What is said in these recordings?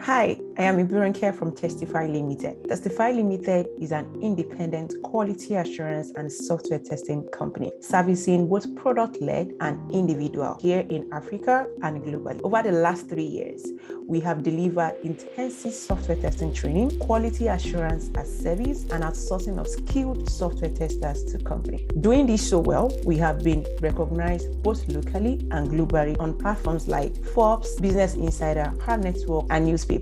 Hi, I am Ibiranke from Testify Limited. Testify Limited is an independent quality assurance and software testing company servicing both product-led and individual here in Africa and globally. Over the last 3 years, we have delivered intensive software testing training, quality assurance as service, and outsourcing of skilled software testers to company. Doing this so well, we have been recognized both locally and globally on platforms like Forbes, Business Insider, PartnerToHire, and newspapers.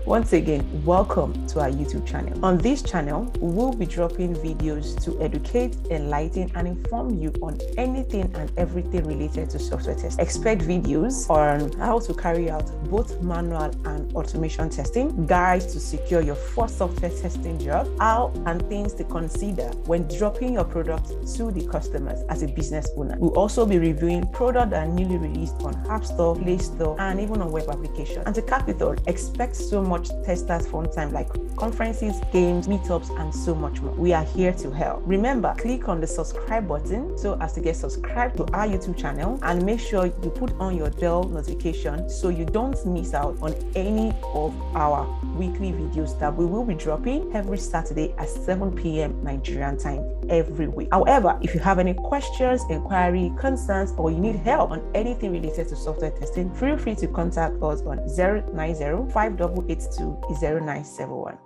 Once again, welcome to our YouTube channel. On this channel, we'll be dropping videos to educate, enlighten, and inform you on anything and everything related to software testing. Expect videos on how to carry out both manual and automation testing, guides to secure your first software testing job, how and things to consider when dropping your product to the customers as a business owner. We'll also be reviewing products that are newly released on App Store, Play Store, and even on web applications. And to cap it all, expect so much testers fun time like conferences, games, meetups, and so much more. We are here to help. Remember, click on the subscribe button so as to get subscribed to our YouTube channel, and make sure you put on your bell notification so you don't miss out on any of our weekly videos that we will be dropping every Saturday at 7 p.m. Nigerian time every week. However, if you have any questions, inquiry, concerns, or you need help on anything related to software testing, feel free to contact us on 090-5882-0971.